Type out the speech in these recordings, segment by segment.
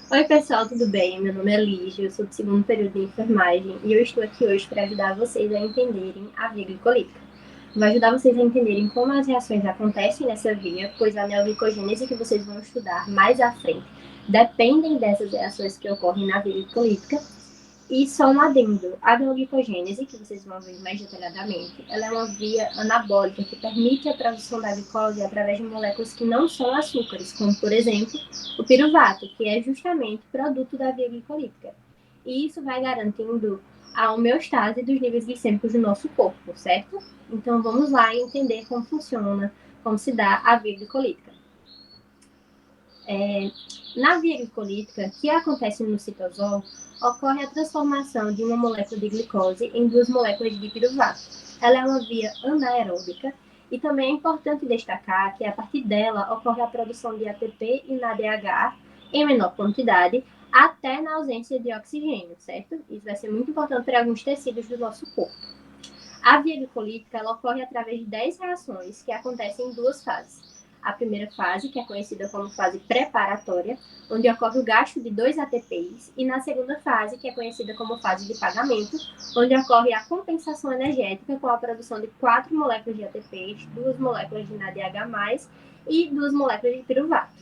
Oi, pessoal, tudo bem? Meu nome é Lígia, eu sou do segundo período de enfermagem e eu estou aqui hoje para ajudar vocês a entenderem a via glicolítica. Vai ajudar vocês a entenderem como as reações acontecem nessa via, pois a neoglicogênese que vocês vão estudar mais à frente dependem dessas reações que ocorrem na via glicolítica. E só um adendo, a neoglicogênese, que vocês vão ver mais detalhadamente, ela é uma via anabólica que permite a produção da glicose através de moléculas que não são açúcares, como, por exemplo, o piruvato, que é justamente produto da via glicolítica. E isso vai garantindo a homeostase dos níveis glicêmicos do nosso corpo, certo? Então vamos lá entender como funciona, como se dá a via glicolítica. Na via glicolítica, que acontece no citosol, ocorre a transformação de uma molécula de glicose em duas moléculas de piruvato. Ela é uma via anaeróbica e também é importante destacar que a partir dela ocorre a produção de ATP e NADH em menor quantidade, até na ausência de oxigênio, certo? Isso vai ser muito importante para alguns tecidos do nosso corpo. A via glicolítica ela ocorre através de 10 reações que acontecem em duas fases. A primeira fase, que é conhecida como fase preparatória, onde ocorre o gasto de 2 ATPs, e na segunda fase, que é conhecida como fase de pagamento, onde ocorre a compensação energética com a produção de 4 moléculas de ATPs, 2 moléculas de NADH+, e 2 moléculas de piruvato.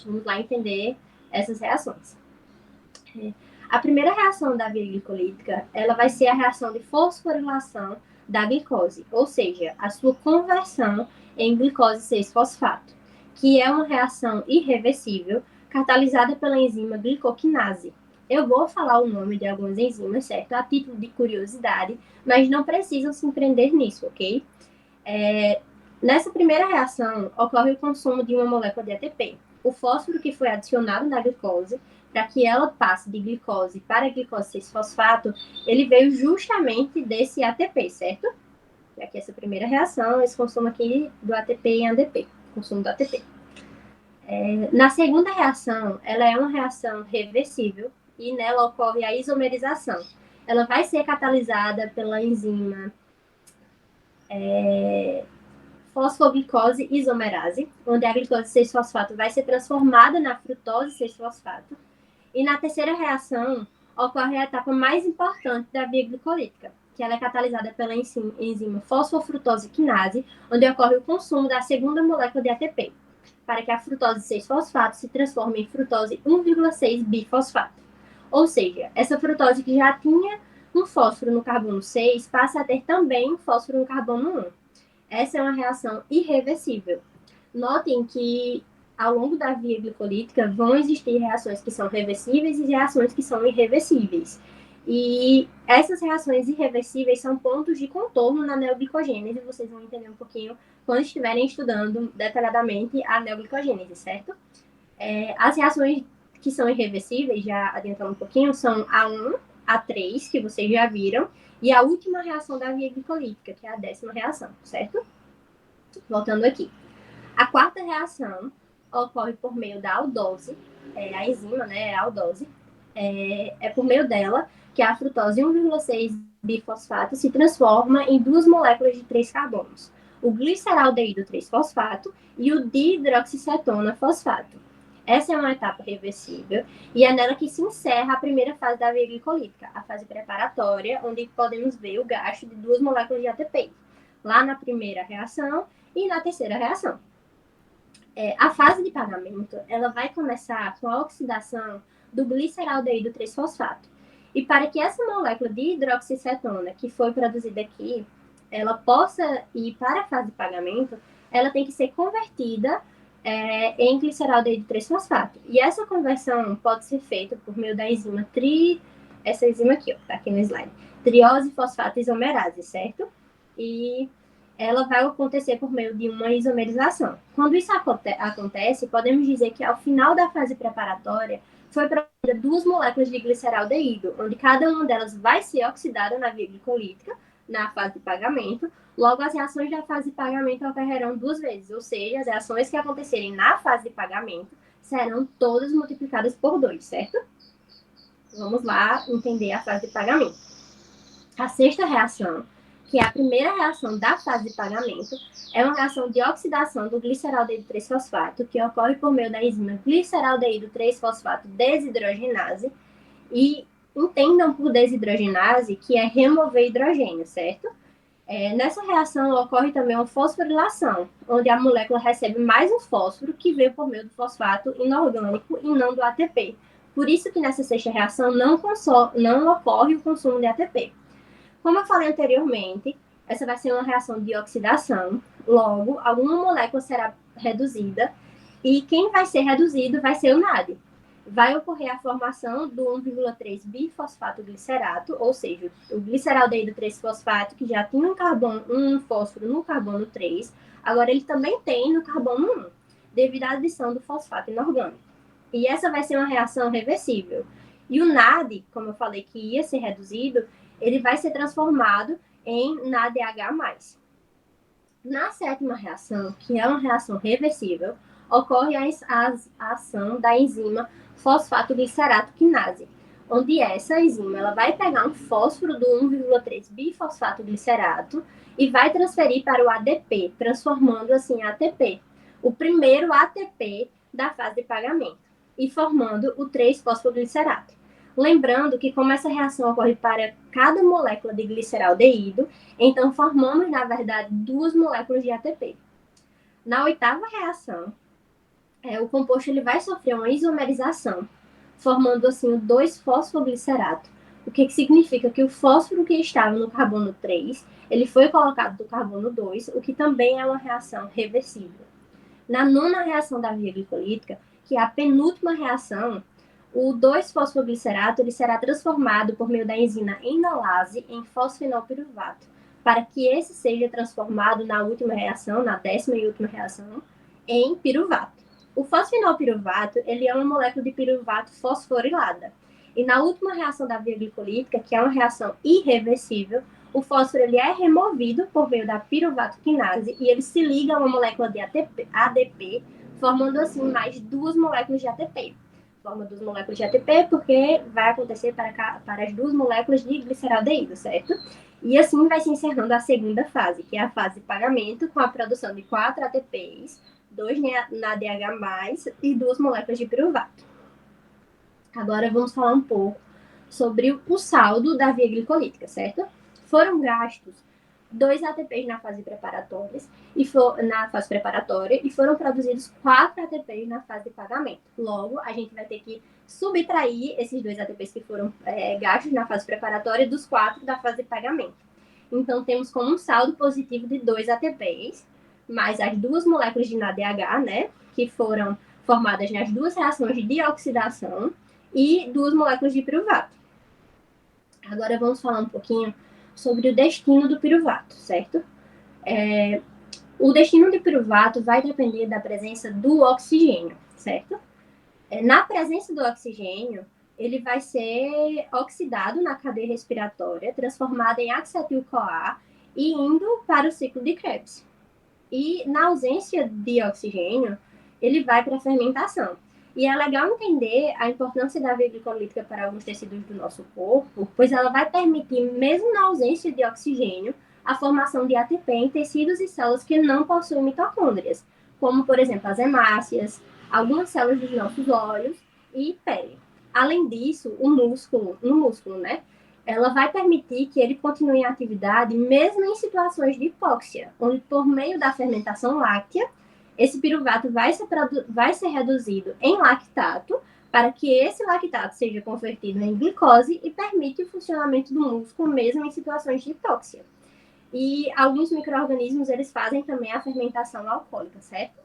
Vamos lá entender essas reações. A primeira reação da via glicolítica, ela vai ser a reação de fosforilação da glicose, ou seja, a sua conversão em glicose 6-fosfato, que é uma reação irreversível catalisada pela enzima glicoquinase. Eu vou falar o nome de algumas enzimas, certo? A título de curiosidade, mas não precisam se empreender nisso, ok? Nessa primeira reação, ocorre o consumo de uma molécula de ATP. O fósforo que foi adicionado na glicose, para que ela passe de glicose para glicose 6-fosfato, ele veio justamente desse ATP, certo? Aqui essa primeira reação, esse consumo aqui do ATP em ADP, consumo do ATP. Na segunda reação, ela é uma reação reversível e nela ocorre a isomerização. Ela vai ser catalisada pela enzima fosfoglicose isomerase, onde a glicose 6-fosfato vai ser transformada na frutose 6-fosfato. E na terceira reação, ocorre a etapa mais importante da via glicolítica, que ela é catalisada pela enzima fosfofrutose quinase, onde ocorre o consumo da segunda molécula de ATP, para que a frutose 6-fosfato se transforme em frutose 1,6-bifosfato. Ou seja, essa frutose que já tinha um fósforo no carbono 6 passa a ter também um fósforo no carbono 1. Essa é uma reação irreversível. Notem que ao longo da via glicolítica vão existir reações que são reversíveis e reações que são irreversíveis. E essas reações irreversíveis são pontos de contorno na neoglicogênese, vocês vão entender um pouquinho quando estiverem estudando detalhadamente a neoglicogênese, certo? As reações que são irreversíveis, já adiantando um pouquinho, são A1, A3, que vocês já viram, e a última reação da via glicolítica, que é a 10ª reação, certo? Voltando aqui. A quarta reação ocorre por meio da aldose, a enzima, né, a aldose. É por meio dela que a frutose 1,6-bifosfato se transforma em duas moléculas de 3 carbonos, o gliceraldeído 3-fosfato e o dihidroxicetona fosfato. Essa é uma etapa reversível e é nela que se encerra a primeira fase da via glicolítica, a fase preparatória, onde podemos ver o gasto de duas moléculas de ATP, lá na primeira reação e na terceira reação. A fase de pagamento ela vai começar com a oxidação do gliceraldeído 3-fosfato. E para que essa molécula de hidroxicetona, que foi produzida aqui, ela possa ir para a fase de pagamento, ela tem que ser convertida em gliceraldeído 3-fosfato. E essa conversão pode ser feita por meio da enzima essa enzima aqui, ó, tá aqui no slide, triose fosfato isomerase, certo? E ela vai acontecer por meio de uma isomerização. Quando isso acontece, podemos dizer que ao final da fase preparatória foi produzida duas moléculas de gliceraldeído, onde cada uma delas vai ser oxidada na via glicolítica, na fase de pagamento. Logo, as reações da fase de pagamento ocorrerão duas vezes, ou seja, as reações que acontecerem na fase de pagamento serão todas multiplicadas por 2, certo? Vamos lá entender a fase de pagamento. A sexta reação que é a primeira reação da fase de pagamento, é uma reação de oxidação do gliceraldeído 3-fosfato, que ocorre por meio da enzima gliceraldeído 3-fosfato desidrogenase. E entendam por desidrogenase que é remover hidrogênio, certo? Nessa reação ocorre também uma fosforilação, onde a molécula recebe mais um fósforo que veio por meio do fosfato inorgânico e não do ATP. Por isso que nessa sexta reação não ocorre o consumo de ATP. Como eu falei anteriormente, essa vai ser uma reação de oxidação, logo, alguma molécula será reduzida e quem vai ser reduzido vai ser o NAD. Vai ocorrer a formação do 1,3 bifosfato glicerato, ou seja, o gliceraldeído 3-fosfato, que já tinha um fósforo no carbono 3, agora ele também tem no carbono 1, devido à adição do fosfato inorgânico. E essa vai ser uma reação reversível. E o NAD, como eu falei que ia ser reduzido, ele vai ser transformado em NADH+. Na sétima reação, que é uma reação reversível, ocorre a ação da enzima fosfatoglicerato quinase, onde essa enzima ela vai pegar um fósforo do 1,3 bifosfatoglicerato e vai transferir para o ADP, transformando assim ATP, o primeiro ATP da fase de pagamento, e formando o 3-fosfoglicerato. Lembrando que como essa reação ocorre para cada molécula de gliceraldeído, então formamos, na verdade, 2 moléculas de ATP. Na oitava reação, o composto ele vai sofrer uma isomerização, formando assim o 2-fosfoglicerato, o que significa que o fósforo que estava no carbono 3, ele foi colocado no carbono 2, o que também é uma reação reversível. Na nona reação da via glicolítica, que é a penúltima reação, o 2-fosfoglicerato ele será transformado por meio da enzima enolase em fosfenolpiruvato, para que esse seja transformado na última reação, na 10ª e última reação, em piruvato. O fosfenolpiruvato ele é uma molécula de piruvato fosforilada. E na última reação da via glicolítica, que é uma reação irreversível, o fósforo ele é removido por meio da piruvato quinase e ele se liga a uma molécula de ADP, formando assim mais 2 moléculas de ATP. Forma 2 moléculas de ATP porque vai acontecer para as 2 moléculas de gliceraldeído, certo? E assim vai se encerrando a segunda fase, que é a fase de pagamento, com a produção de 4 ATPs, 2 NADH+, e 2 moléculas de piruvato. Agora vamos falar um pouco sobre o saldo da via glicolítica, certo? Foram gastos 2 ATPs na fase preparatória e foram produzidos 4 ATPs na fase de pagamento. Logo, a gente vai ter que subtrair esses 2 ATPs que foram gastos na fase preparatória dos 4 da fase de pagamento. Então, temos como um saldo positivo de 2 ATPs, mais as 2 moléculas de NADH, né, que foram formadas nas 2 reações de oxidação, e 2 moléculas de piruvato. Agora vamos falar um pouquinho sobre o destino do piruvato, certo? O destino do piruvato vai depender da presença do oxigênio, certo? Na presença do oxigênio, ele vai ser oxidado na cadeia respiratória, transformado em acetil-CoA e indo para o ciclo de Krebs. E na ausência de oxigênio, ele vai para a fermentação. E é legal entender a importância da via glicolítica para alguns tecidos do nosso corpo, pois ela vai permitir, mesmo na ausência de oxigênio, a formação de ATP em tecidos e células que não possuem mitocôndrias, como, por exemplo, as hemácias, algumas células dos nossos olhos e pele. Além disso, no músculo, né? Ela vai permitir que ele continue em atividade mesmo em situações de hipóxia, onde, por meio da fermentação láctea, esse piruvato vai ser reduzido em lactato, para que esse lactato seja convertido em glicose e permite o funcionamento do músculo mesmo em situações de hipóxia. E alguns micro-organismos, eles fazem também a fermentação alcoólica, certo?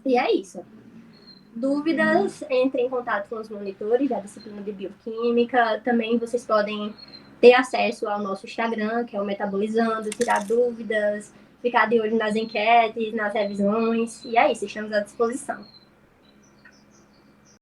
E é isso. Dúvidas, entre em contato com os monitores da disciplina de bioquímica. Também vocês podem ter acesso ao nosso Instagram, que é o Metabolizando, tirar dúvidas, ficar de olho nas enquetes, nas revisões. E é isso, estamos à disposição.